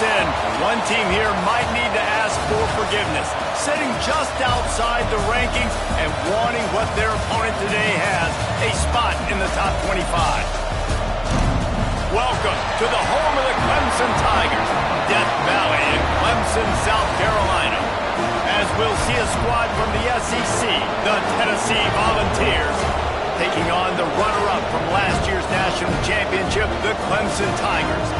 sin. One team here might need to ask for forgiveness, sitting just outside the rankings and wanting what their opponent today has, a spot in the top 25. Welcome to the home of the Clemson Tigers, Death Valley in Clemson, South Carolina. As we'll see a squad from the SEC, the Tennessee Volunteers, taking on the runner-up from last year's national championship, the Clemson Tigers.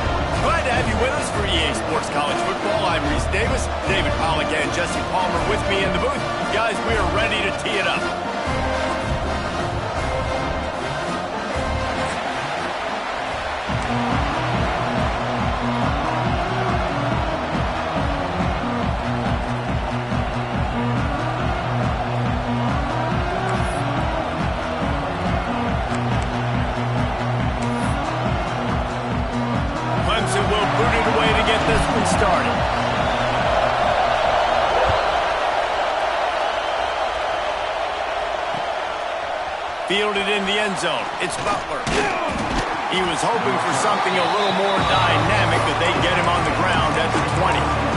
Glad to have you with us for EA Sports College Football. I'm Reese Davis, David Pollack and Jesse Palmer with me in the booth. Guys, we are ready to tee it up. This one started. Fielded in the end zone. It's Butler. He was hoping for something a little more dynamic, but they get him on the ground at the 20.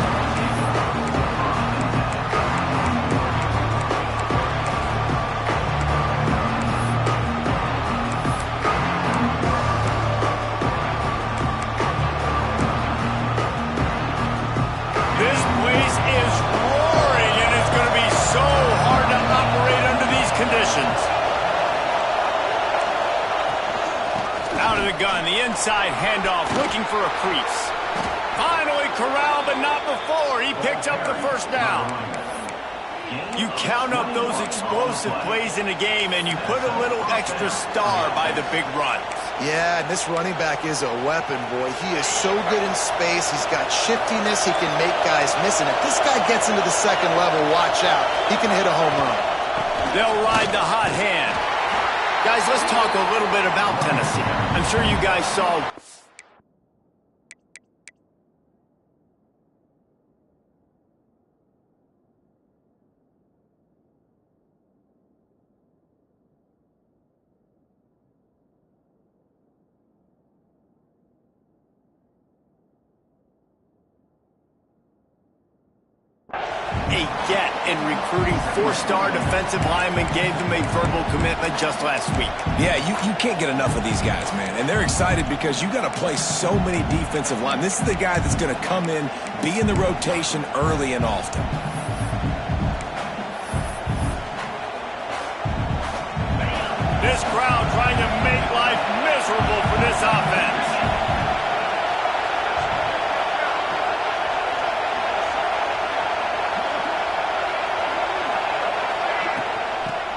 Out of the gun, the inside handoff, looking for a crease. Finally corralled, but not before. He picked up the first down. You count up those explosive plays in a game, and you put a little extra star by the big runs. Yeah, and this running back is a weapon, boy. He is so good in space. He's got shiftiness. He can make guys miss. And if this guy gets into the second level, watch out. He can hit a home run. They'll ride the hot hand. Guys, let's talk a little bit about Tennessee. I'm sure you guys saw... a get in recruiting. Four-star defensive lineman gave them a verbal commitment just last week. Yeah, you can't get enough of these guys, man. And they're excited because you got to play so many defensive line. This is the guy that's going to come in, be in the rotation early and often. This crowd trying to make life miserable for this offense.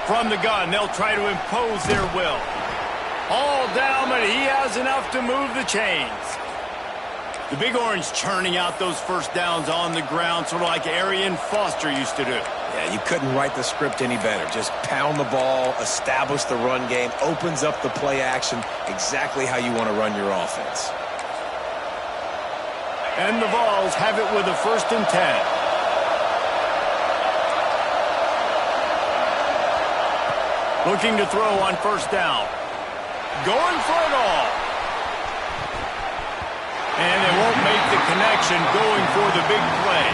From the gun, they'll try to impose their will. All down, but he has enough to move the chains. The Big Orange churning out those first downs on the ground, sort of like Arian Foster used to do. Yeah, you couldn't write the script any better. Just pound the ball, establish the run game, opens up the play action, exactly how you want to run your offense. And the Vols have it with a 1st and 10. Looking to throw on first down. Going for it all. And they won't make the connection, going for the big play.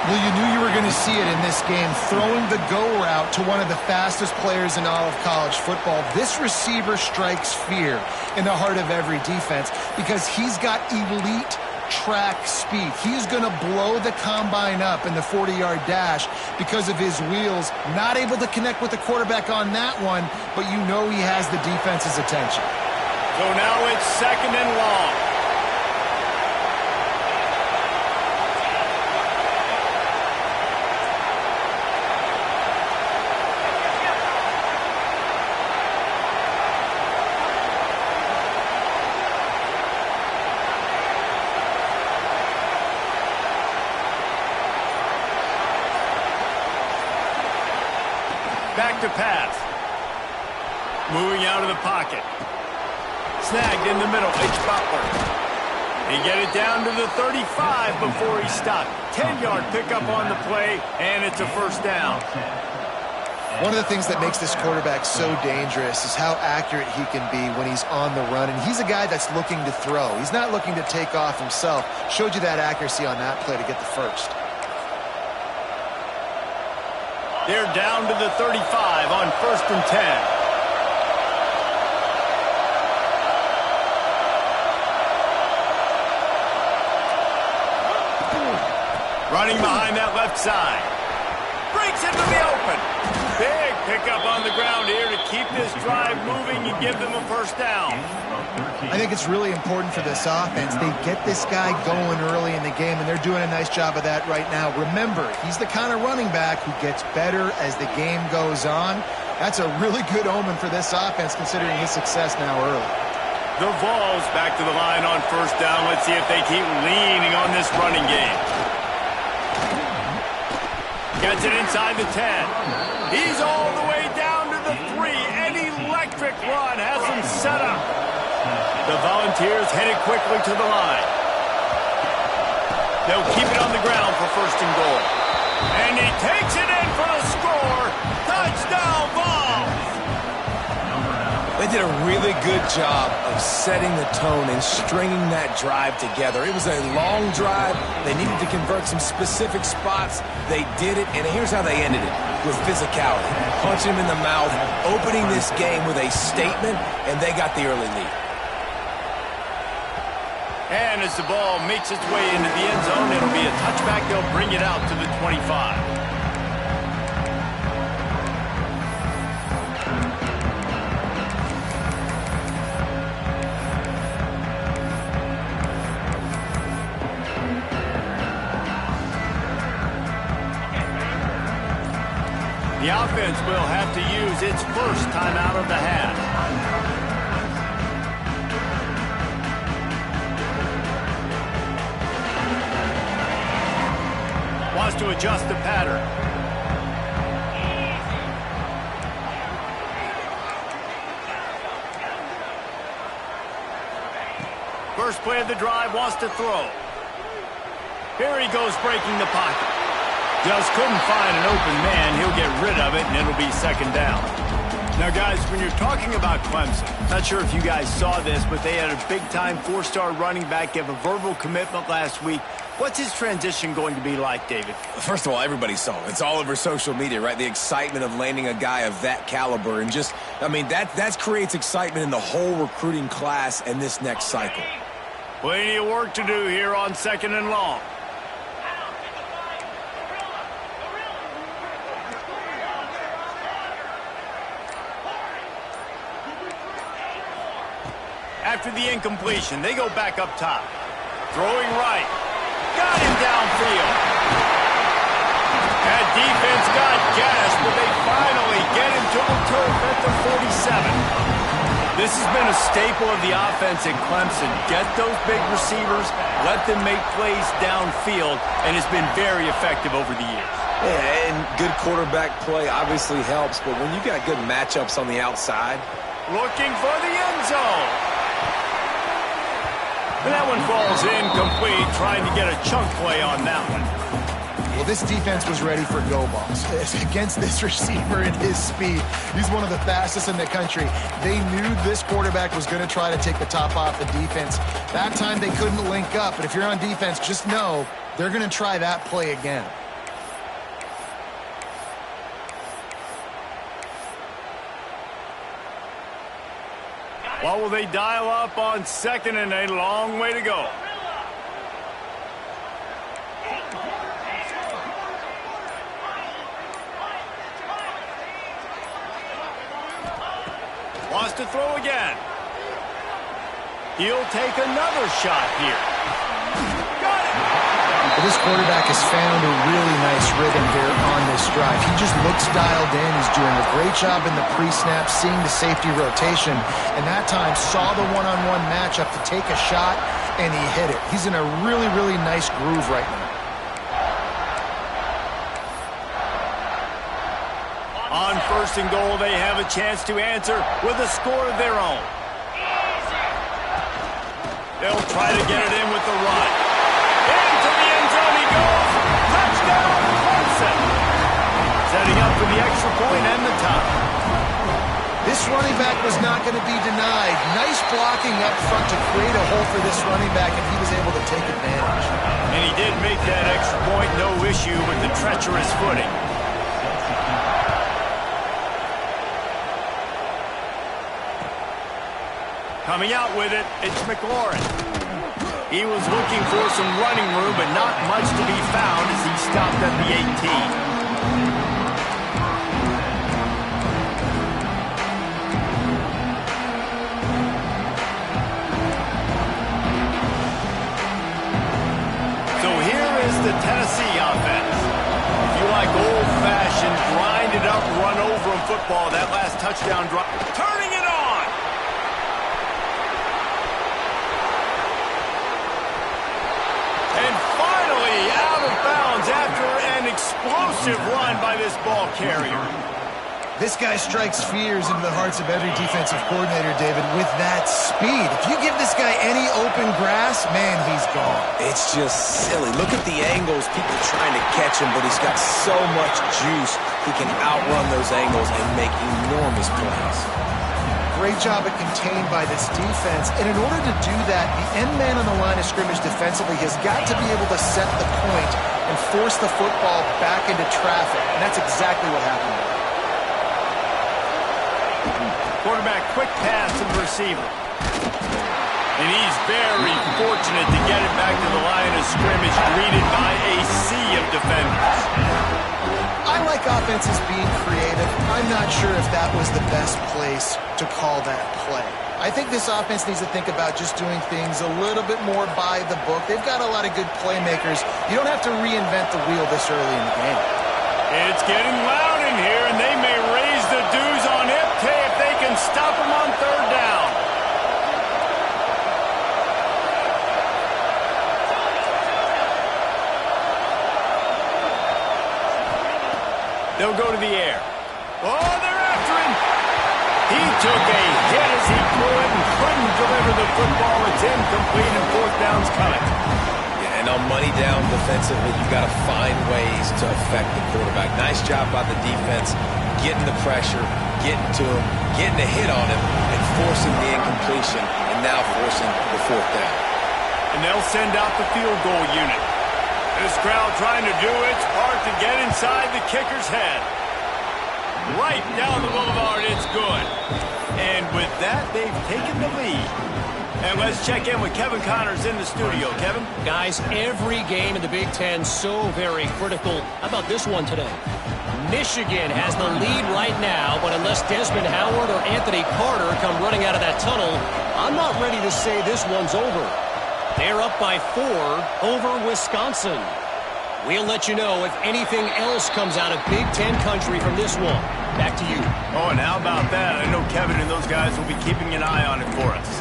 Well, you knew you were going to see it in this game, throwing the go route to one of the fastest players in all of college football. This receiver strikes fear in the heart of every defense because he's got elite track speed. He's going to blow the combine up in the 40-yard dash because of his wheels. Not able to connect with the quarterback on that one, but you know he has the defense's attention. So now it's 2nd and long. Back to pass. Moving out of the pocket. Snagged in the middle. It's Butler. He get it down to the 35 before he stopped. 10-yard pickup on the play, and it's a first down. One of the things that makes this quarterback so dangerous is how accurate he can be when he's on the run. And he's a guy that's looking to throw. He's not looking to take off himself. Showed you that accuracy on that play to get the first. They're down to the 35 on 1st and 10. Running behind that left side. Breaks into the open. Big pickup on the ground here to keep this drive moving and give them a first down. I think it's really important for this offense. They get this guy going early in the game, and they're doing a nice job of that right now. Remember, he's the kind of running back who gets better as the game goes on. That's a really good omen for this offense, considering his success now early. The Vols back to the line on first down. Let's see if they keep leaning on this running game. Gets it inside the 10. He's all the way down to the 3. An electric run has him set up. The Volunteers headed quickly to the line. They'll keep it on the ground for 1st and goal. And he takes it in for the score. Touchdown, Vols! They did a really good job of setting the tone and stringing that drive together. It was a long drive. They needed to convert some specific spots. They did it, and here's how they ended it, with physicality. Punching him in the mouth, opening this game with a statement, and they got the early lead. And as the ball makes its way into the end zone, it'll be a touchback. They'll bring it out to the 25. The offense will have to use its first timeout of the half. Wants to adjust the pattern. First play of the drive, wants to throw. Here he goes, breaking the pocket. Just couldn't find an open man. He'll get rid of it, and it'll be 2nd down. Now, guys, when you're talking about Clemson, not sure if you guys saw this, but they had a big-time 4-star running back give a verbal commitment last week. What's his transition going to be like, David? First of all, everybody saw it. It's all over social media, right? The excitement of landing a guy of that caliber. And just, I mean, that creates excitement in the whole recruiting class and this next cycle. Plenty of work to do here on 2nd and long. After the incompletion, they go back up top. Throwing right. Got him downfield. That defense got gashed, but they finally get him to the turf at the 47. This has been a staple of the offense at Clemson. Get those big receivers, let them make plays downfield, and it's been very effective over the years. Yeah, and good quarterback play obviously helps, but when you got good matchups on the outside. Looking for the end zone. And that one falls incomplete, trying to get a chunk play on that one. Well, this defense was ready for go balls. Against this receiver and his speed, he's one of the fastest in the country. They knew this quarterback was going to try to take the top off the defense. That time they couldn't link up, but if you're on defense, just know they're going to try that play again. What will they dial up on 2nd and a long way to go? Wants to throw again. He'll take another shot here. Got it! Well, this quarterback has found a really nice rhythm here on this drive. He just looks dialed in. He's doing a great job in the pre-snap, seeing the safety rotation, and that time saw the one-on-one matchup to take a shot, and he hit it. He's in a really, really nice groove right now. On 1st and goal, they have a chance to answer with a score of their own. They'll try to get it in with the run. Into the end zone he goes. Touchdown, Clemson. Setting up for the extra point and the This running back was not going to be denied. Nice blocking up front to create a hole for this running back, and he was able to take advantage. And he did make that extra point, no issue with the treacherous footing. Coming out with it, it's McLaurin. He was looking for some running room, but not much to be found as he stopped at the 18. The Tennessee offense. If you like old-fashioned, grind-it-up, run-over-'em football, that last touchdown drop. Turning it on! And finally out of bounds after an explosive run by this ball carrier. This guy strikes fears into the hearts of every defensive coordinator, David, with that speed. If you give this guy any open grass, man, he's gone. It's just silly. Look at the angles. People trying to catch him, but he's got so much juice. He can outrun those angles and make enormous plays. Great job at contained by this defense. And in order to do that, the end man on the line of scrimmage defensively has got to be able to set the point and force the football back into traffic. And that's exactly what happened there. Quarterback, quick pass to the receiver. And he's very fortunate to get it back to the line of scrimmage, greeted by a sea of defenders. I like offenses being creative. I'm not sure if that was the best place to call that play. I think this offense needs to think about just doing things a little bit more by the book. They've got a lot of good playmakers. You don't have to reinvent the wheel this early in the game. It's getting loud in here, and they may raise the dues on Ipte if they can stop him on third down. They'll go to the air. Oh, they're after him. He took a hit as he threw it and couldn't deliver the football. It's incomplete and fourth down's coming. And on money down defensively, you've got to find ways to affect the quarterback. Nice job by the defense, getting the pressure, getting to him, getting a hit on him, and forcing the incompletion, and now forcing the fourth down. And they'll send out the field goal unit. This crowd trying to do its part to get inside the kicker's head. Right down the boulevard, it's good. And with that, they've taken the lead. And let's check in with Kevin Connors in the studio. Kevin? Guys, every game in the Big Ten so very critical. How about this one today? Michigan has the lead right now, but unless Desmond Howard or Anthony Carter come running out of that tunnel, I'm not ready to say this one's over. They're up by 4 over Wisconsin. We'll let you know if anything else comes out of Big Ten country from this one. Back to you. Oh, and how about that? I know Kevin and those guys will be keeping an eye on it for us.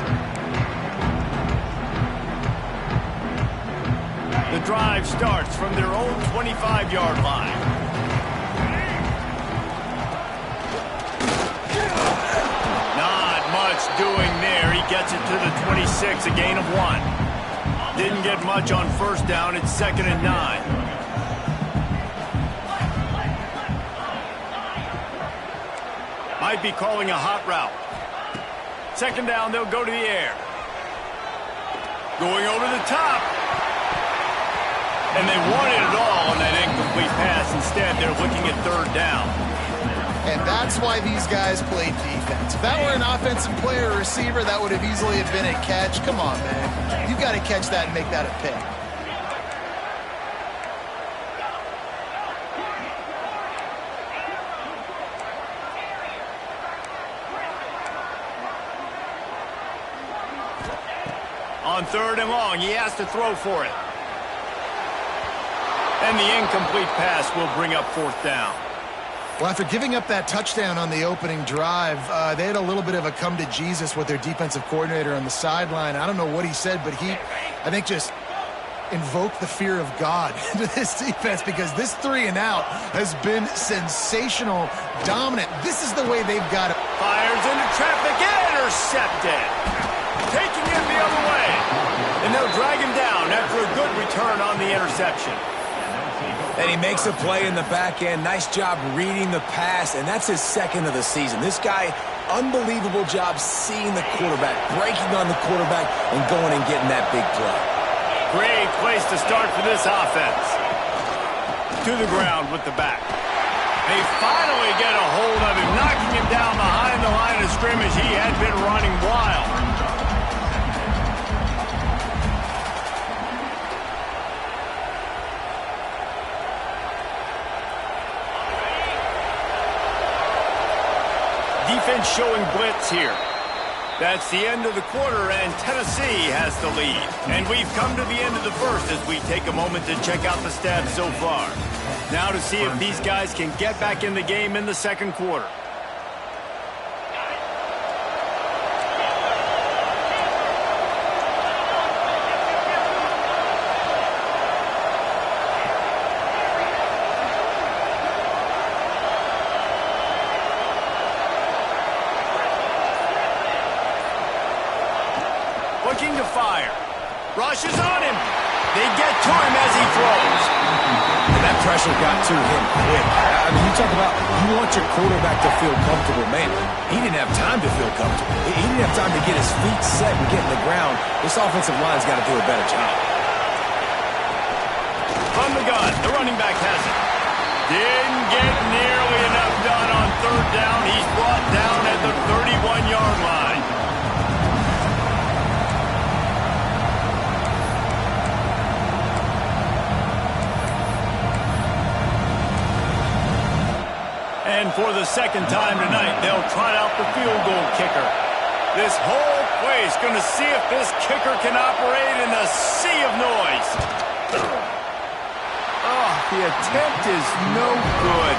The drive starts from their own 25-yard line. Not much doing there. He gets it to the 26, a gain of 1. Didn't get much on first down. It's 2nd and 9. Might be calling a hot route. 2nd down, they'll go to the air. Going over the top. And they wanted it all on that incomplete pass. Instead, they're looking at 3rd down. And that's why these guys play defense. If that were an offensive player or receiver, that would have easily have been a catch. Come on, man. You've got to catch that and make that a pick. On 3rd and long, he has to throw for it. And the incomplete pass will bring up 4th down. Well, after giving up that touchdown on the opening drive, they had a little bit of a come to Jesus with their defensive coordinator on the sideline. I don't know what he said, but he, I think, just invoked the fear of God into this defense, because this 3 and out has been sensational, dominant. This is the way they've got it. Fires into traffic, intercepted. Taking it the other way. And they'll drag him down after a good return on the interception. And he makes a play in the back end. Nice job reading the pass, and that's his 2nd of the season. This guy unbelievable job seeing the quarterback, breaking on the quarterback, and going and getting that big play. Great place to start for this offense. To the ground with the back. They finally get a hold of him, knocking him down behind the line of scrimmage. He had been running wild. Defense showing blitz here. That's the end of the quarter, and Tennessee has the lead. And we've come to the end of the first as we take a moment to check out the stats so far. Now to see if these guys can get back in the game in the second quarter. Looking to fire. Rushes on him. They get to him as he throws. And that pressure got to him quick. I mean, you talk about you want your quarterback to feel comfortable. Man, he didn't have time to feel comfortable. He didn't have time to get his feet set and get in the ground. This offensive line's got to do a better job. From the gun, the running back has it. Didn't get nearly enough done on third down. He's brought down at the 31-yard line. And for the second time tonight, they'll trot out the field goal kicker. This whole place going to see if this kicker can operate in a sea of noise. Oh, the attempt is no good.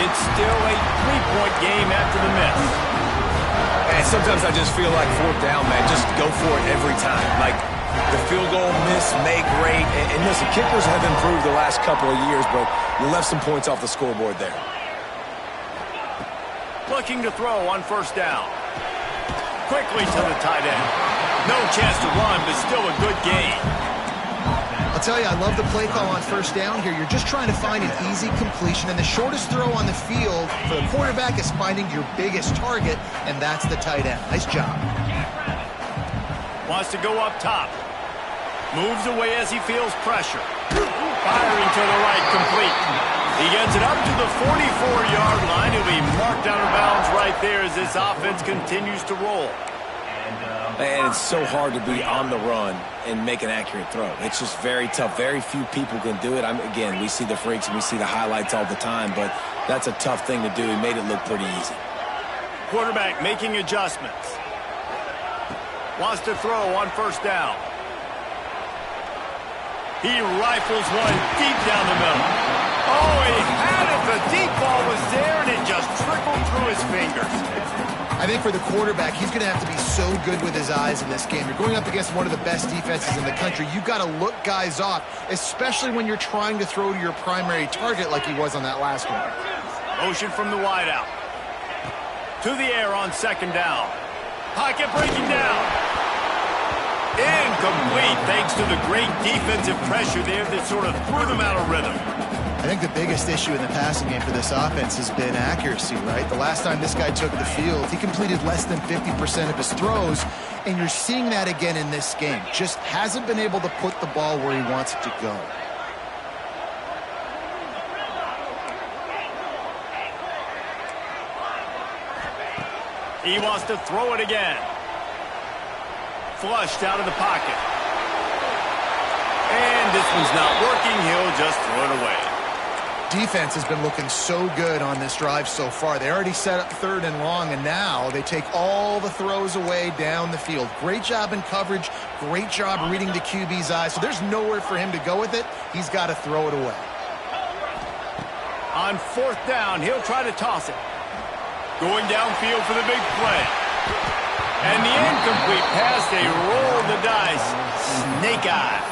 It's still a three-point game after the miss. And sometimes I just feel like fourth down, man. Just go for it every time. Like the field goal miss, make great. And listen, kickers have improved the last couple of years, but you left some points off the scoreboard there. Looking to throw on first down. Quickly to the tight end. No chance to run, but still a good gain. I'll tell you, I love the play call on first down here. You're just trying to find an easy completion, and the shortest throw on the field for the quarterback is finding your biggest target, and that's the tight end. Nice job. Wants to go up top. Moves away as he feels pressure. Firing to the right, complete. He gets it up to the 44-yard line. He'll be marked out of bounds right there as this offense continues to roll. And it's so hard to be on the run and make an accurate throw. It's just very tough. Very few people can do it. Again, we see the freaks and we see the highlights all the time, but that's a tough thing to do. He made it look pretty easy. Quarterback making adjustments. Wants to throw on first down. He rifles one deep down the middle. Oh, he had it. The deep ball was there, and it just trickled through his fingers. I think for the quarterback, he's going to have to be so good with his eyes in this game. You're going up against one of the best defenses in the country. You've got to look guys off, especially when you're trying to throw to your primary target like he was on that last one. Motion from the wideout. To the air on second down. Pocket breaking down. Incomplete, thanks to the great defensive pressure there that sort of threw them out of rhythm. I think the biggest issue in the passing game for this offense has been accuracy, right? The last time this guy took the field, he completed less than 50% of his throws, and you're seeing that again in this game. Just hasn't been able to put the ball where he wants it to go. He wants to throw it again. Flushed out of the pocket. And this one's not working. He'll just throw it away. Defense has been looking so good on this drive so far. They already set up third and long, and now they take all the throws away down the field. Great job in coverage. Great job reading the QB's eyes. So there's nowhere for him to go with it. He's got to throw it away. On fourth down, he'll try to toss it. Going downfield for the big play. And the incomplete pass, they roll the dice. Snake eyes.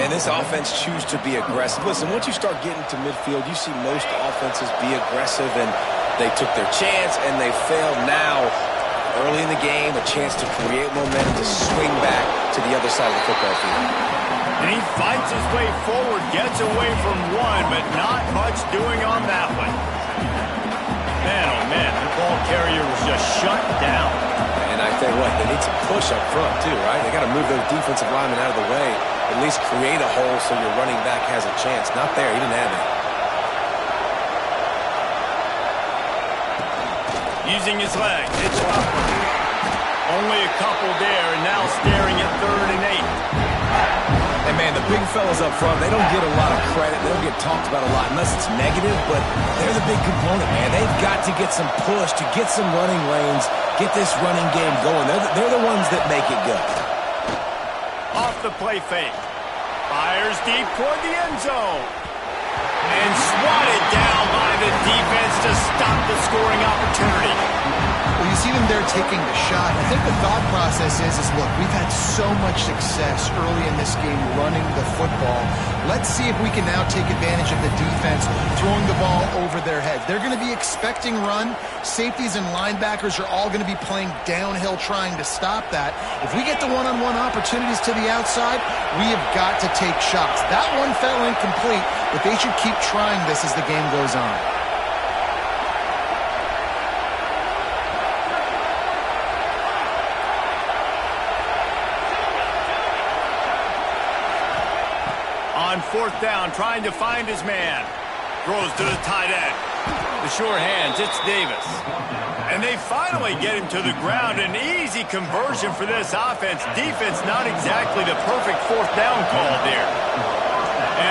And this offense choose to be aggressive. Listen, once you start getting to midfield, you see most offenses be aggressive, and they took their chance, and they failed now. Early in the game, a chance to create momentum, to swing back to the other side of the football field. And he fights his way forward, gets away from one, but not much doing on that one. Man, oh man, the ball carrier was just shut down. And I tell you what, they need some push up front too, right? They got to move those defensive linemen out of the way, at least create a hole so your running back has a chance. Not there, he didn't have it. Using his leg, it's only a couple there, and now staring at 3rd and 8. And man, the big fellas up front, they don't get a lot of credit. They don't get talked about a lot unless it's negative, but they're the big component, man. They've got to get some push, to get some running lanes, get this running game going. They're the ones that make it go. Off the play fake. Fires deep toward the end zone. And swatted down by the defense to stop the scoring opportunity. Well, you see them there taking the shot. I think the thought process is look, we've had so much success early in this game running the football. Let's see if we can now take advantage of the defense throwing the ball over their heads. They're going to be expecting run. Safeties and linebackers are all going to be playing downhill trying to stop that. If we get the one-on-one opportunities to the outside, we have got to take shots. That one fell incomplete, but they should keep trying this as the game goes on. On 4th down, trying to find his man. Throws to the tight end. The sure hands, it's Davis. And they finally get him to the ground. An easy conversion for this offense. Defense not exactly the perfect 4th down call there.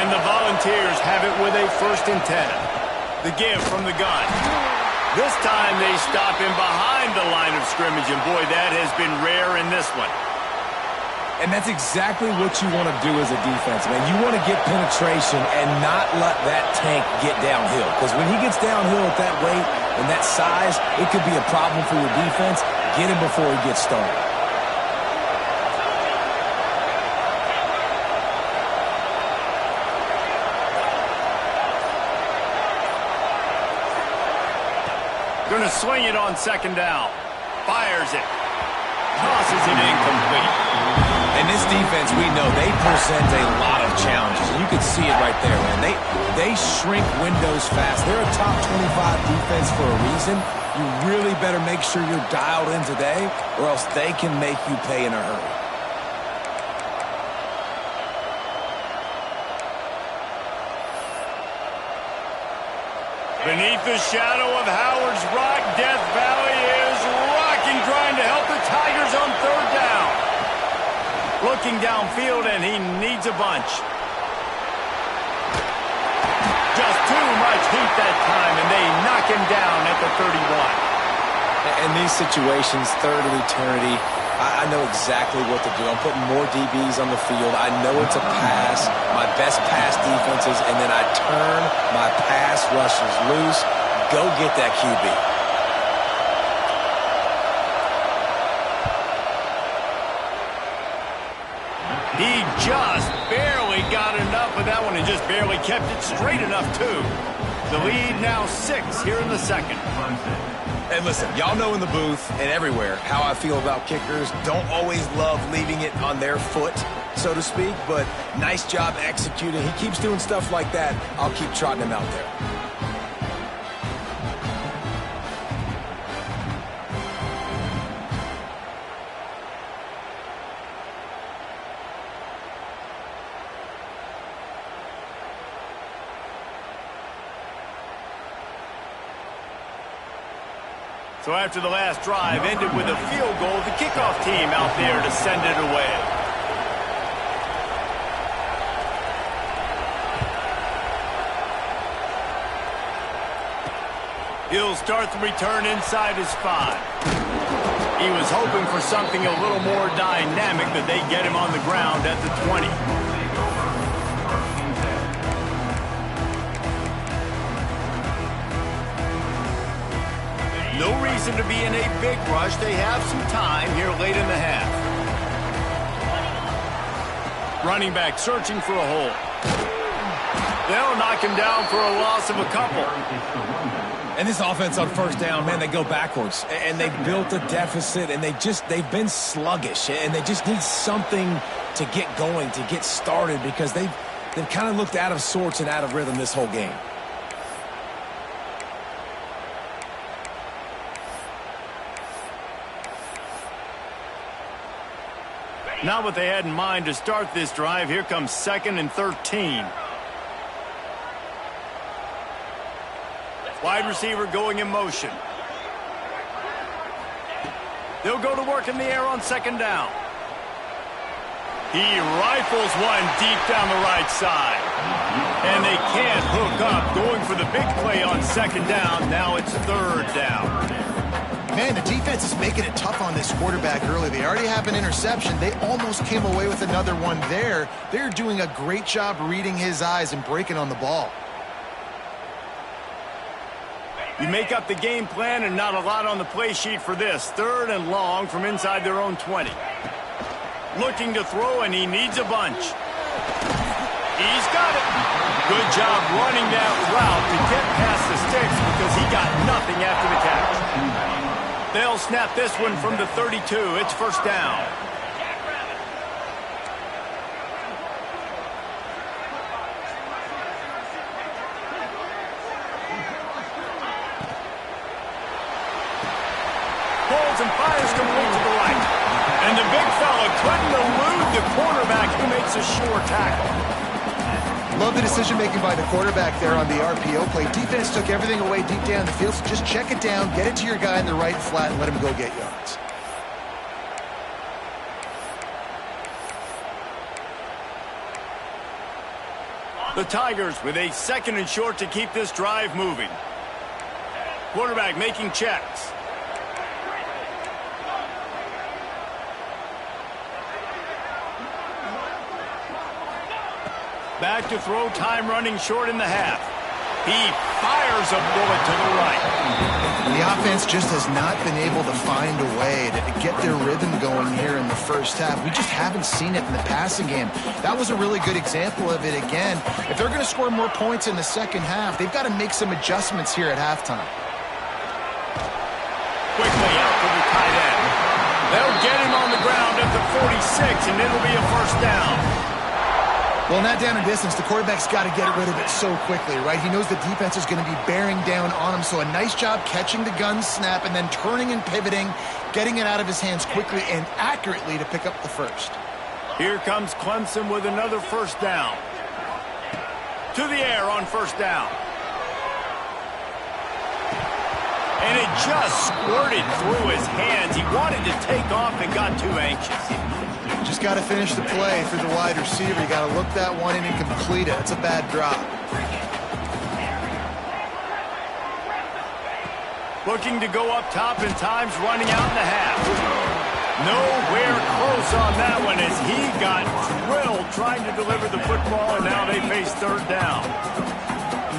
And the Volunteers have it with a 1st and 10. The give from the gun. This time they stop him behind the line of scrimmage. And boy, that has been rare in this one. And that's exactly what you want to do as a defense, man. You want to get penetration and not let that tank get downhill. Because when he gets downhill at that weight and that size, it could be a problem for your defense. Get him before he gets started. Going to swing it on 2nd down. Fires it. Tosses it incomplete. And this defense, we know, they present a lot of challenges. And you can see it right there, man. They shrink windows fast. They're a top 25 defense for a reason. You really better make sure you're dialed in today, or else they can make you pay in a hurry. Beneath the shadow of Howard's Rock, Death Valley is rocking, trying to help the Tigers on 3rd down. Looking downfield, and he needs a bunch. Just too much heat that time, and they knock him down at the 31. In these situations, 3rd and eternity, I know exactly what to do. I'm putting more DBs on the field. I know it's a pass, my best pass defenses, and then I turn my pass rushers loose. Go get that QB. He just barely got enough of that one and just barely kept it straight enough, too. The lead now 6 here in the 2nd. And listen, y'all know in the booth and everywhere how I feel about kickers. Don't always love leaving it on their foot, so to speak, but nice job executing. He keeps doing stuff like that. I'll keep trotting him out there. So after the last drive ended with a field goal, the kickoff team out there to send it away. He'll start the return inside his 5. He was hoping for something a little more dynamic, but they get him on the ground at the 20. No reason to be in a big rush. They have some time here late in the half. Running back searching for a hole. They'll knock him down for a loss of a couple. And this offense on 1st down, man, they go backwards. And they built a deficit, and they've been sluggish. And they just need something to get going, to get started, because they've kind of looked out of sorts and out of rhythm this whole game. Not what they had in mind to start this drive. Here comes 2nd and 13. Wide receiver going in motion. They'll go to work in the air on 2nd down. He rifles one deep down the right side. And they can't hook up. Going for the big play on 2nd down. Now it's 3rd down. Man, the defense is making it tough on this quarterback early. They already have an interception. They almost came away with another one there. They're doing a great job reading his eyes and breaking on the ball. You make up the game plan and not a lot on the play sheet for this. 3rd and long from inside their own 20. Looking to throw, and he needs a bunch. He's got it. Good job running that route to get past the sticks because he got nothing after the catch. They'll snap this one from the 32. It's 1st down. Pulls and fires complete to the right. And the big fella couldn't elude the quarterback who makes a sure tackle. Love the decision-making by the quarterback there on the RPO play. Defense took everything away deep down the field, so just check it down, get it to your guy in the right flat, and let him go get yards. The Tigers with a 2nd and short to keep this drive moving. Quarterback making checks. Back to throw, time running short in the half. He fires a bullet to the right. The offense just has not been able to find a way to get their rhythm going here in the first half. We just haven't seen it in the passing game. That was a really good example of it again. If they're going to score more points in the second half, they've got to make some adjustments here at halftime. Quickly out to the tight end. They'll get him on the ground at the 46, and it'll be a 1st down. Well, in that down and distance, the quarterback's got to get rid of it so quickly, right? He knows the defense is going to be bearing down on him, so a nice job catching the gun snap and then turning and pivoting, getting it out of his hands quickly and accurately to pick up the 1st. Here comes Clemson with another 1st down. To the air on 1st down. And it just squirted through his hands. He wanted to take off and got too anxious. Just got to finish the play for the wide receiver. You got to look that one in and complete it. It's a bad drop. Looking to go up top, and time's running out in the half. Nowhere close on that one as he got drilled trying to deliver the football, and now they face 3rd down.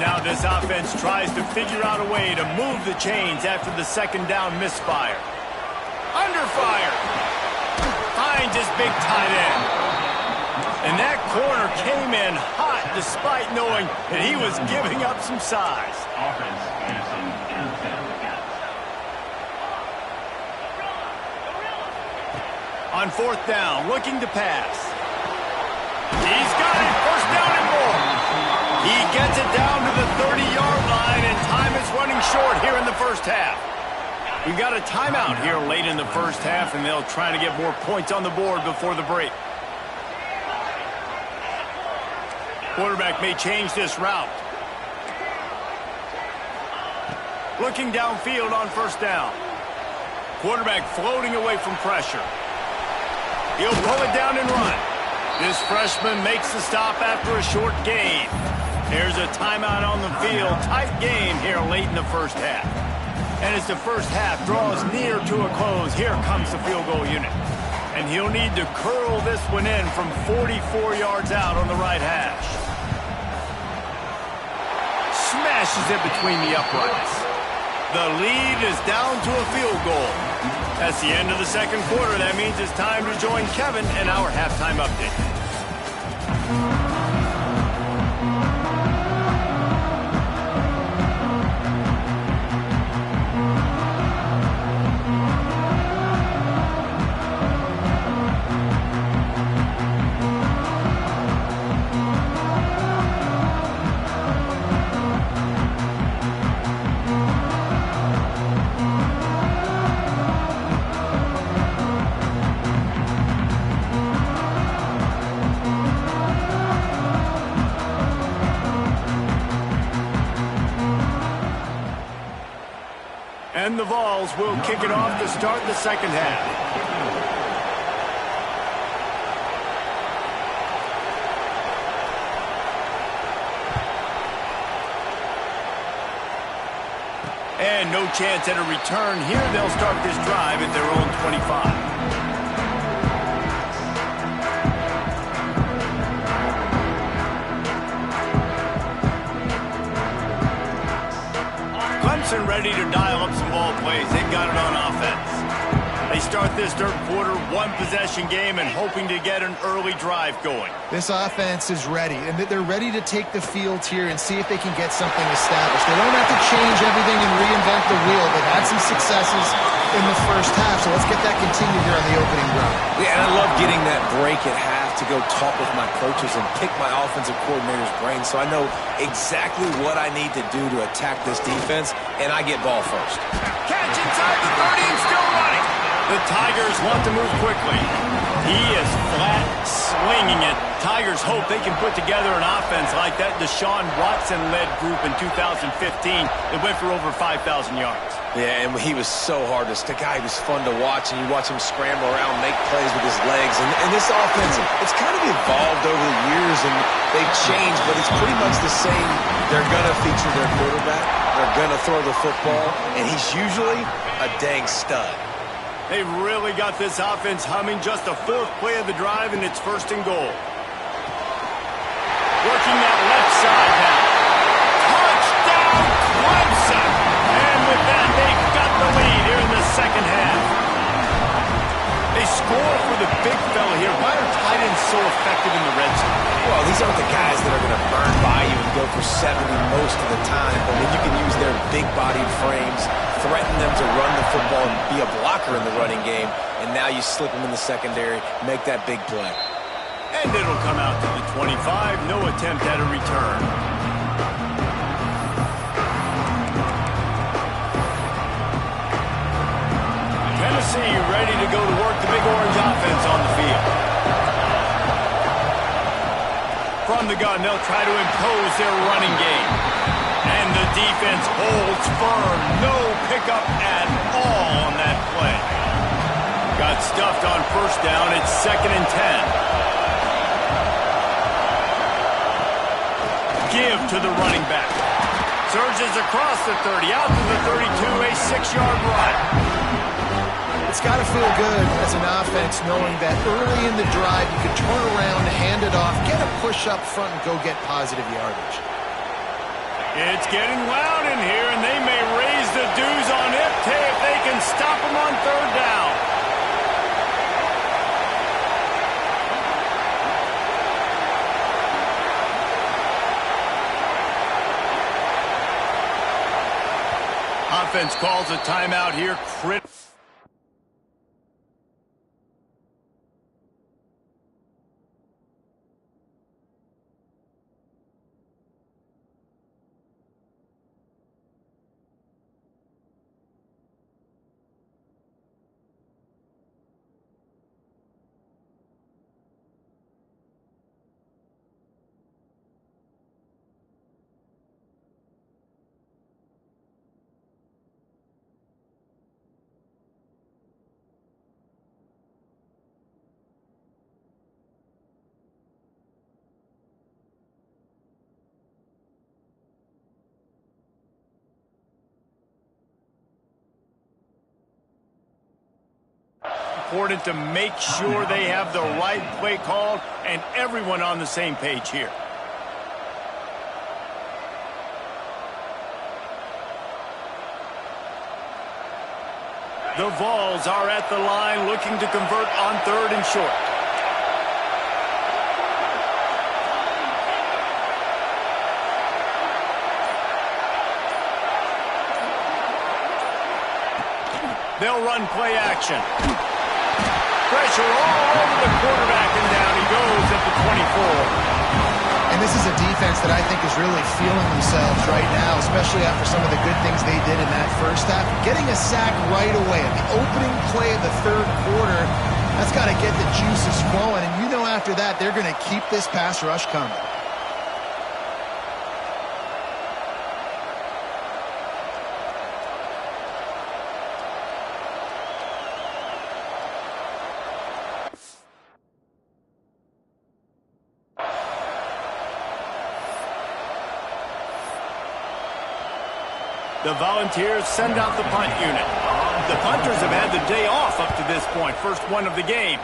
Now this offense tries to figure out a way to move the chains after the 2nd down misfire. Under fire. Finds his big tight end. And that corner came in hot despite knowing that he was giving up some size. On 4th down, looking to pass. He's got it, 1st down and more. He gets it down to the 30-yard line, and time is running short here in the first half. We've got a timeout here late in the first half, and they'll try to get more points on the board before the break. Quarterback may change this route. Looking downfield on 1st down. Quarterback floating away from pressure. He'll pull it down and run. This freshman makes the stop after a short gain. There's a timeout on the field. Tight game here late in the first half. And as the first half draws near to a close, here comes the field goal unit. And he'll need to curl this one in from 44 yards out on the right hash. Smashes it between the uprights. The lead is down to a field goal. That's the end of the second quarter. That means it's time to join Kevin in our halftime update. And the Vols will kick it off to start the second half. And no chance at a return here. They'll start this drive at their own 25. Clemson ready to dial up some ball plays. They've got it on offense. They start this third quarter, one-possession game, and hoping to get an early drive going. This offense is ready, and they're ready to take the field here and see if they can get something established. They don't have to change everything and reinvent the wheel. They've had some successes in the first half, so let's get that continued here on the opening drive. Yeah, and I love getting that break at half to go talk with my coaches and pick my offensive coordinator's brain so I know exactly what I need to do to attack this defense, and I get ball first. Catch inside the 30 and still running. The Tigers want to move quickly. He is flat swinging it. Tigers hope they can put together an offense like that Deshaun Watson-led group in 2015 that went for over 5,000 yards. Yeah, and he was so hard to stick out. He was fun to watch, and you watch him scramble around, make plays with his legs. And this offense, it's kind of evolved over the years, and they've changed, but it's pretty much the same. They're going to feature their quarterback. They're going to throw the football, and he's usually a dang stud. They've really got this offense humming. Just the fourth play of the drive, and it's first and goal. Working that left side now. Touchdown, Clemson! And with that, they've got the lead here in the second half. They score for the big fella here. Why are tight ends so effective in the red zone? Well, these aren't the guys that are going to burn by you and go for 70 most of the time, but when you can use their big-bodied frames, threaten them to run the football and be a blocker in the running game, and now you slip them in the secondary, make that big play. And it'll come out to the 25. No attempt at a return. Tennessee ready to go to work the big orange offense on the field. From the gun, they'll try to impose their running game. And the defense holds firm. No pickup at all on that play. Got stuffed on first down. It's 2nd and 10. Give to the running back. Surges across the 30, out to the 32, a 6-yard run. It's got to feel good as an offense knowing that early in the drive you can turn around, hand it off, get a push up front, and go get positive yardage. It's getting loud in here, and they may raise the dues on it if they can stop them on third down. Offense calls a timeout here. Important to make sure they have the right play called and everyone on the same page here. The Vols are at the line looking to convert on 3rd and short. They'll run play action. Pressure all over the quarterback, and down he goes at the 24. And this is a defense that I think is really feeling themselves right now, especially after some of the good things they did in that first half. Getting a sack right away at the opening play of the third quarter, that's got to get the juices flowing. And you know after that, they're going to keep this pass rush coming. The Volunteers send out the punt unit. The punters have had the day off up to this point. First one of the game.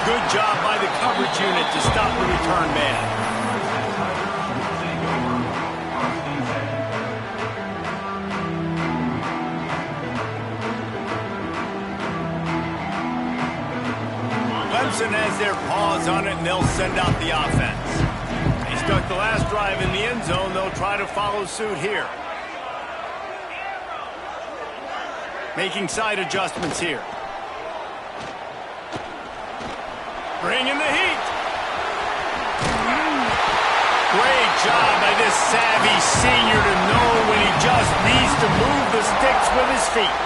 Good job by the coverage unit to stop the return man. Clemson has their paws on it, and they'll send out the offense. They stuck the last drive in the end zone. They'll try to follow suit here. Making side adjustments here. Bringing the heat. Great job by this savvy senior to know when he just needs to move the sticks with his feet.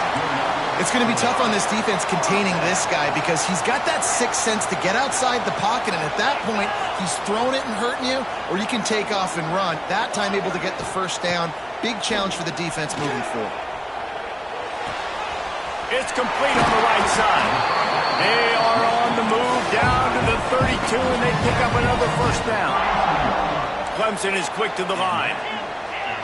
It's going to be tough on this defense containing this guy because he's got that sixth sense to get outside the pocket, and at that point, he's throwing it and hurting you, or you can take off and run. That time able to get the first down. Big challenge for the defense moving forward. It's complete on the right side. They are on the move down to the 32, and they pick up another first down. Clemson is quick to the line.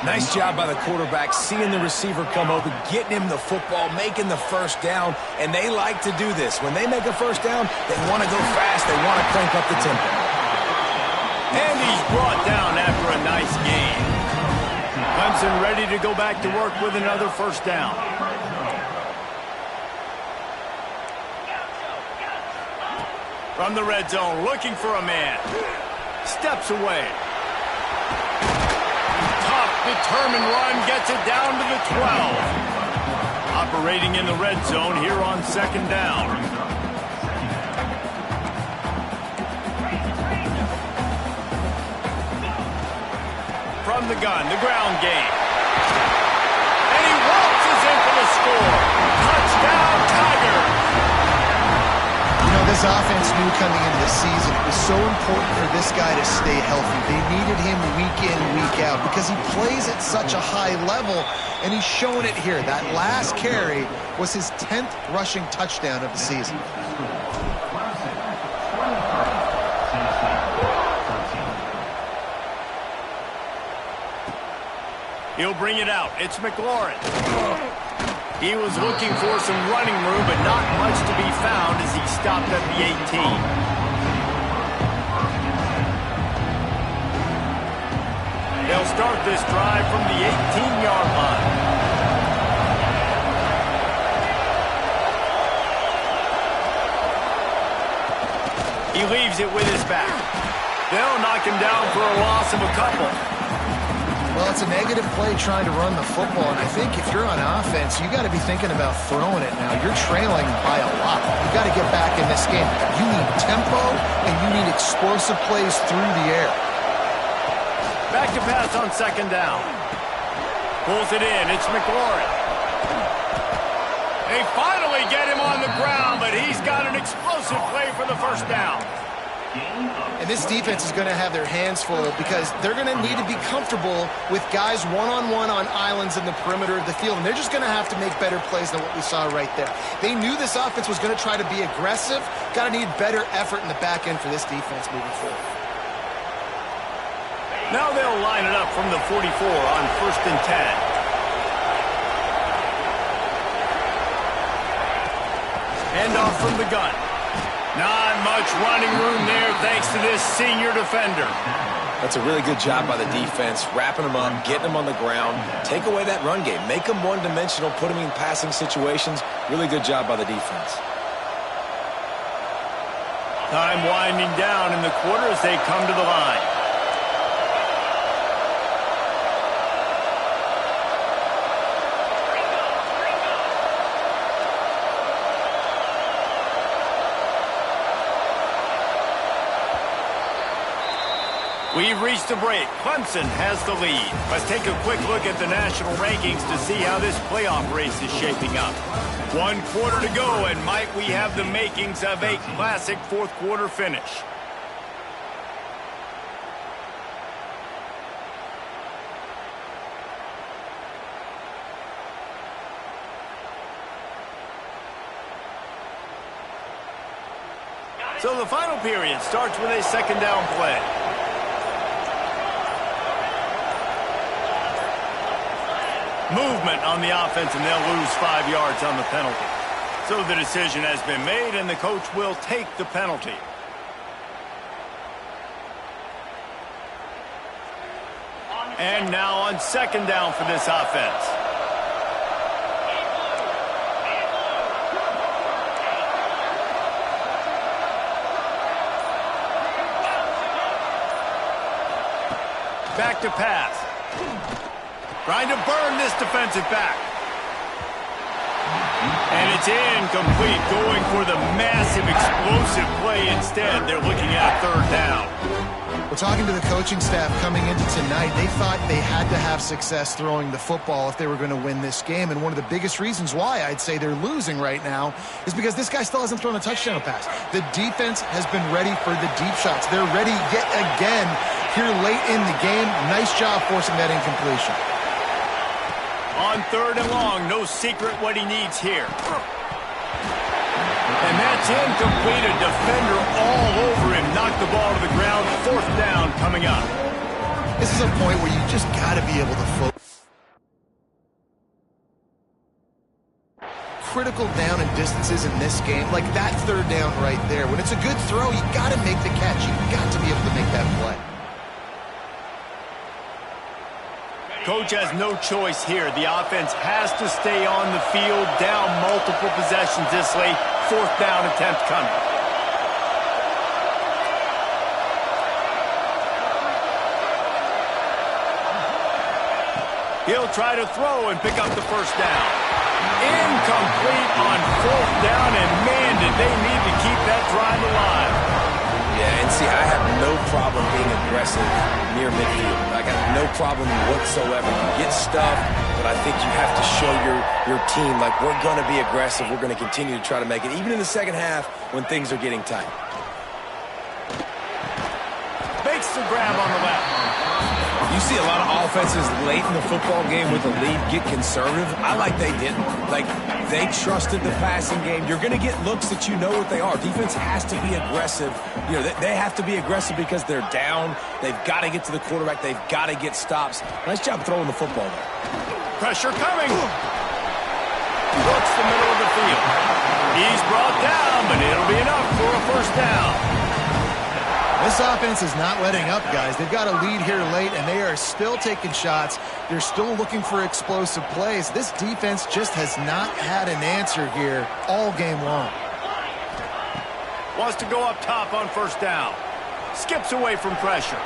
Nice job by the quarterback, seeing the receiver come open, getting him the football, making the first down, and they like to do this. When they make a first down, they want to go fast, they want to crank up the tempo. And he's brought down after a nice gain. Clemson ready to go back to work with another first down. From the red zone, looking for a man. Steps away. Determined run gets it down to the 12. Operating in the red zone here on second down. From the gun, the ground game. And he waltzes in for the score. Touchdown, Tigers! This offense knew coming into the season it was so important for this guy to stay healthy. They needed him week in, week out because he plays at such a high level, and he's showing it here. That last carry was his 10th rushing touchdown of the season. He'll bring it out. It's McLaurin. He was looking for some running room, but not much to be found as he stopped at the 18. They'll start this drive from the 18-yard line. He leaves it with his back. They'll knock him down for a loss of a couple. Well, it's a negative play trying to run the football, and I think if you're on offense, you got to be thinking about throwing it now. You're trailing by a lot. You got to get back in this game. You need tempo, and you need explosive plays through the air. Back to pass on second down. Pulls it in. It's McLaurin. They finally get him on the ground, but he's got an explosive play for the first down. And this defense is going to have their hands full because they're going to need to be comfortable with guys one-on-one on islands in the perimeter of the field. And they're just going to have to make better plays than what we saw right there. They knew this offense was going to try to be aggressive. Got to need better effort in the back end for this defense moving forward. Now they'll line it up from the 44 on 1st and 10. Hand off from the gun. Not much running room there thanks to this senior defender. That's a really good job by the defense, wrapping them up, getting them on the ground. Take away that run game. Make them one-dimensional, put them in passing situations. Really good job by the defense. Time winding down in the quarter as they come to the line. We've reached the break. Clemson has the lead. Let's take a quick look at the national rankings to see how this playoff race is shaping up. 1 quarter to go, and might we have the makings of a classic fourth quarter finish. So the final period starts with a second down play. Movement on the offense, and they'll lose 5 yards on the penalty. So the decision has been made, and the coach will take the penalty. And now on second down for this offense. Back to pass. Trying to burn this defensive back. And it's incomplete, going for the massive explosive play instead. They're looking at third down. We're talking to the coaching staff coming into tonight. They thought they had to have success throwing the football if they were going to win this game. And one of the biggest reasons why I'd say they're losing right now is because this guy still hasn't thrown a touchdown pass. The defense has been ready for the deep shots. They're ready yet again here late in the game. Nice job forcing that incompletion. On third and long, no secret what he needs here. And that's incomplete. A defender all over him. Knocked the ball to the ground. Fourth down coming up. This is a point where you just got to be able to focus. Critical down and distances in this game, like that third down right there. When it's a good throw, you got to make the catch. You got to be able to make that play. Coach has no choice here. The offense has to stay on the field, down multiple possessions this late. Fourth down attempt coming. He'll try to throw and pick up the first down. Incomplete on fourth down, and man, did they need to keep that drive alive. Yeah, and see, I have no problem being aggressive near midfield. I got no problem whatsoever. You get stuff, but I think you have to show your team, like, we're going to be aggressive. We're going to continue to try to make it, even in the second half when things are getting tight. Makes the grab on the left. You see a lot of offenses late in the football game with the lead get conservative. I like they didn't. Like, they trusted the passing game. You're going to get looks that you know what they are. Defense has to be aggressive. You know, they have to be aggressive because they're down. They've got to get to the quarterback. They've got to get stops. Nice job throwing the football there. Pressure coming. Looks the middle of the field. He's brought down, but it'll be enough for a first down. This offense is not letting up, guys. They've got a lead here late, and they are still taking shots. They're still looking for explosive plays. This defense just has not had an answer here all game long. Wants to go up top on first down. Skips away from pressure.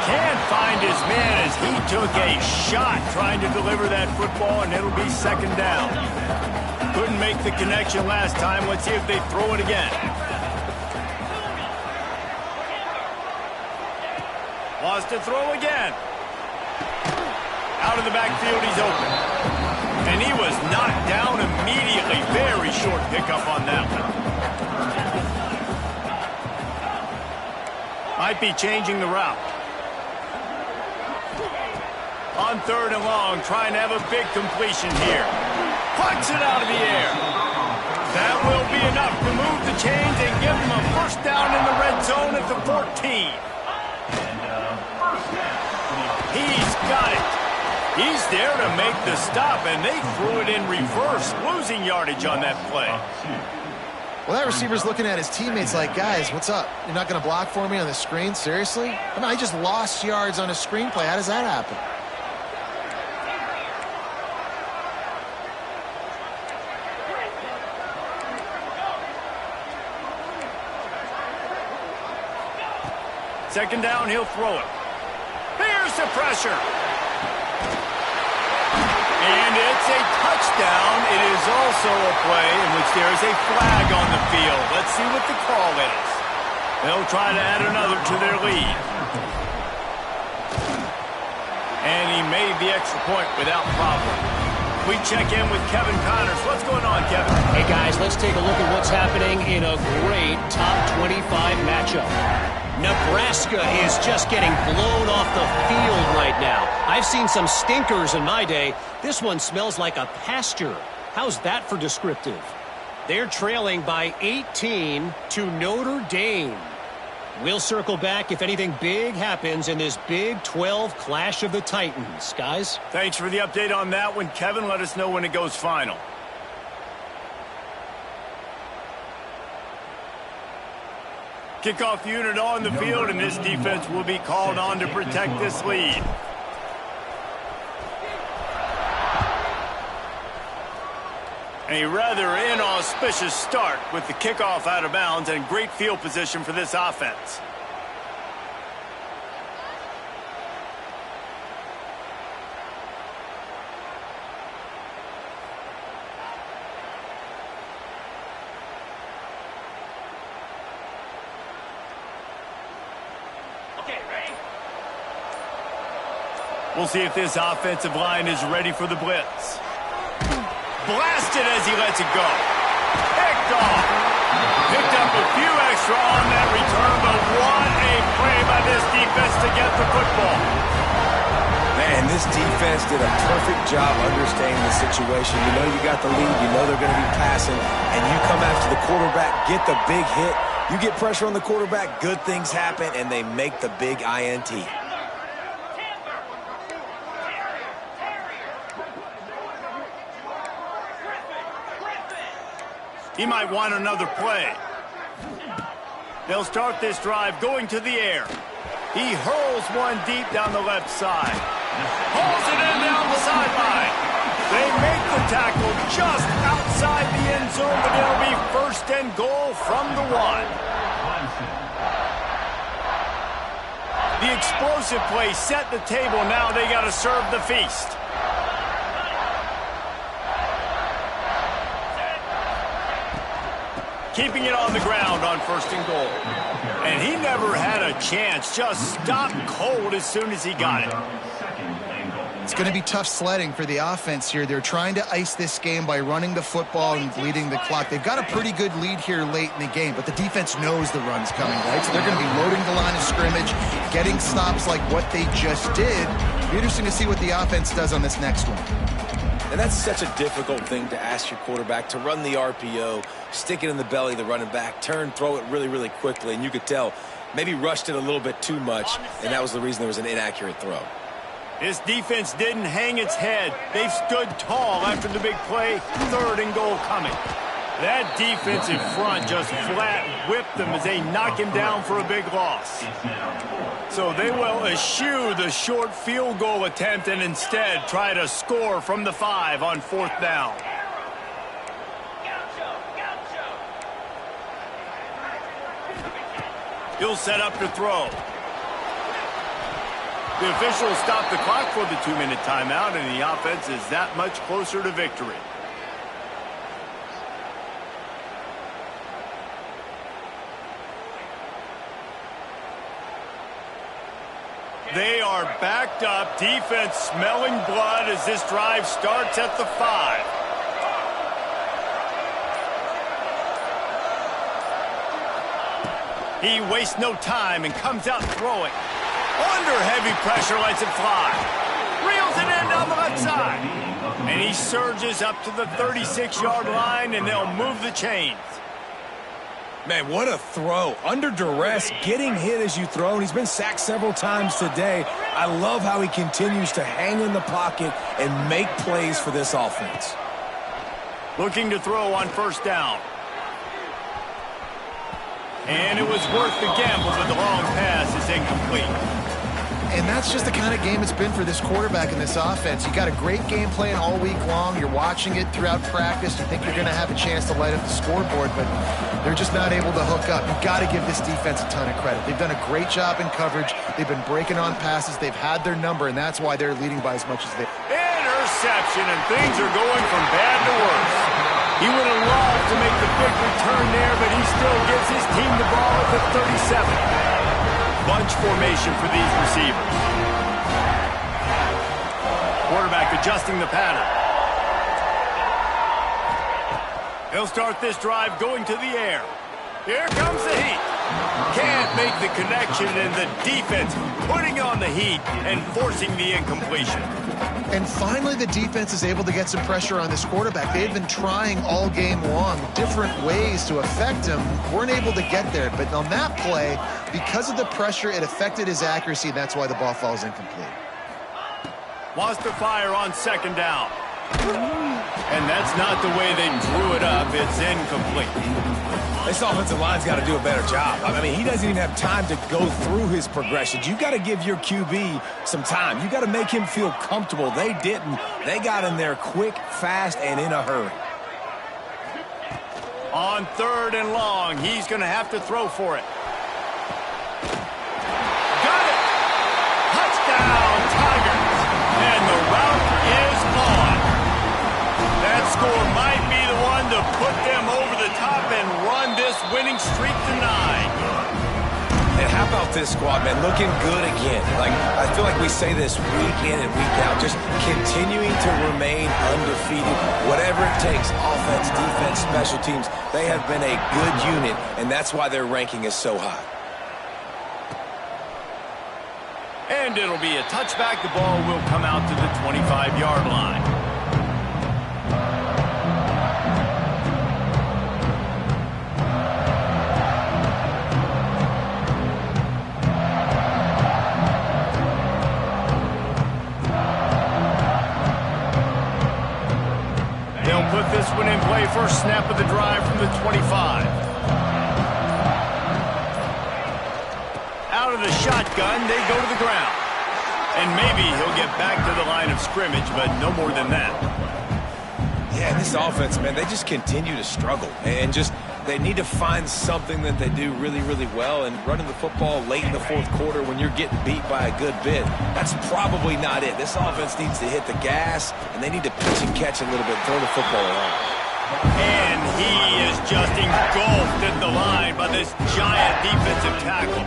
Can't find his man as he took a shot trying to deliver that football, and it'll be second down. Couldn't make the connection last time. Let's see if they throw it again. Wants to throw again. Out of the backfield, he's open. And he was knocked down immediately. Very short pickup on that one. Might be changing the route. On third and long, trying to have a big completion here. Puts it out of the air. That will be enough to move the chains and give them a first down in the red zone at the 14. He's got it. He's there to make the stop, and they threw it in reverse, losing yardage on that play. Well, that receiver's looking at his teammates like, guys, what's up? You're not going to block for me on the screen? Seriously? I mean, I just lost yards on a screen play. How does that happen? Second down, he'll throw it. Here's the pressure. And it's a touchdown. It is also a play in which there is a flag on the field. Let's see what the call is. They'll try to add another to their lead. And he made the extra point without problem. We check in with Kevin Connors. What's going on, Kevin? Hey, guys, let's take a look at what's happening in a great top 25 matchup. Nebraska is just getting blown off the field right now. I've seen some stinkers in my day. This one smells like a pasture. How's that for descriptive? They're trailing by 18 to Notre Dame. We'll circle back if anything big happens in this Big 12 Clash of the Titans. Guys? Thanks for the update on that one, Kevin. Let us know when it goes final. Kickoff unit on the field, and this defense will be called on to protect this lead. A rather inauspicious start with the kickoff out of bounds and great field position for this offense. Okay, ready? We'll see if this offensive line is ready for the blitz. Blasted as he lets it go. Picked off. Picked up a few extra on that return, but what a play by this defense to get the football. Man, this defense did a perfect job understanding the situation. You know you got the lead. You know they're going to be passing, and you come after the quarterback, get the big hit. You get pressure on the quarterback, good things happen, and they make the big INT. He might want another play. They'll start this drive going to the air. He hurls one deep down the left side. Hauls it in down the sideline. They make the tackle just outside the end zone, but it'll be first and goal from the 1. The explosive play set the table. Now they got to serve the feast. Keeping it on the ground on first and goal. And he never had a chance. Just stopped cold as soon as he got it. It's going to be tough sledding for the offense here. They're trying to ice this game by running the football and bleeding the clock. They've got a pretty good lead here late in the game, but the defense knows the run's coming, right? So they're going to be loading the line of scrimmage, getting stops like what they just did. It'll be interesting to see what the offense does on this next one. And that's such a difficult thing to ask your quarterback, to run the RPO, stick it in the belly of the running back, turn, throw it really, really quickly. And you could tell maybe rushed it a little bit too much, and that was the reason there was an inaccurate throw. This defense didn't hang its head. They've stood tall after the big play. Third and goal coming. That defensive front just flat whipped them as they knock him down for a big loss. So they will eschew the short field goal attempt and instead try to score from the 5 on 4th down. He'll set up to throw. The officials stop the clock for the 2-minute timeout, and the offense is that much closer to victory. They are backed up. Defense smelling blood as this drive starts at the 5. He wastes no time and comes out throwing. Under heavy pressure, lets it fly. Reels it in down the left side. And he surges up to the 36-yard line, and they'll move the chains. Man, what a throw. Under duress, getting hit as you throw, and he's been sacked several times today. I love how he continues to hang in the pocket and make plays for this offense. Looking to throw on first down. And it was worth the gamble, but the long pass is incomplete. And that's just the kind of game it's been for this quarterback in this offense. You got a great game plan all week long. You're watching it throughout practice. You think you're going to have a chance to light up the scoreboard, but they're just not able to hook up. You've got to give this defense a ton of credit. They've done a great job in coverage. They've been breaking on passes. They've had their number, and that's why they're leading by as much as they... Interception, and things are going from bad to worse. He would have loved to make the big return there, but he still gives his team the ball at the 37. Bunch formation for these receivers. Quarterback adjusting the pattern. He'll start this drive going to the air. Here comes the heat. Can't make the connection, and the defense putting on the heat and forcing the incompletion. And finally, the defense is able to get some pressure on this quarterback. They've been trying all game long different ways to affect him. Weren't able to get there. But on that play, because of the pressure, it affected his accuracy, and that's why the ball falls incomplete. Wants to fire on second down. And that's not the way they drew it up. It's incomplete. This offensive line's got to do a better job. I mean, he doesn't even have time to go through his progressions. You got to give your QB some time. You got to make him feel comfortable. They didn't. They got in there quick, fast, and in a hurry. On third and long, he's going to have to throw for it. Got it! Touchdown, Tigers! And the route is on. That score might be the one to put them over the top and run this winning streak to 9. And how about this squad, man? Looking good again. Like, I feel like we say this week in and week out, just continuing to remain undefeated. Whatever it takes, offense, defense, special teams, they have been a good unit, and that's why their ranking is so high. And it'll be a touchback. The ball will come out to the 25-yard line. They'll put this one in play. First snap of the drive from the 25. Out of the shotgun, they go to the ground. And maybe he'll get back to the line of scrimmage, but no more than that. Yeah, this offense, man, they just continue to struggle. And just, they need to find something that they do really, really well. And running the football late in the fourth quarter when you're getting beat by a good bit, that's probably not it. This offense needs to hit the gas, and they need to pitch and catch a little bit, throw the football around. And he is just engulfed at the line by this giant defensive tackle.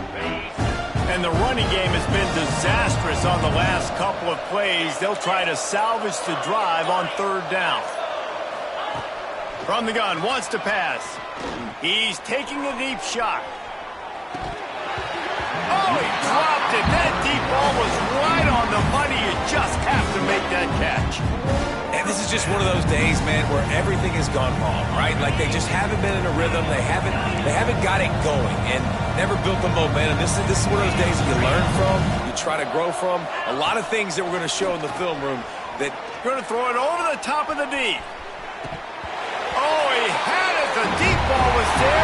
And the running game has been disastrous on the last couple of plays. They'll try to salvage the drive on third down. From the gun, wants to pass. He's taking a deep shot. Oh, he dropped it. That deep ball was right on the money. You just have to make that catch. And this is just one of those days, man, where everything has gone wrong, right? Like they just haven't been in a rhythm. They haven't got it going and never built the momentum. This is one of those days that you learn from, you try to grow from. A lot of things that we're going to show in the film room that going to throw it over the top of the D.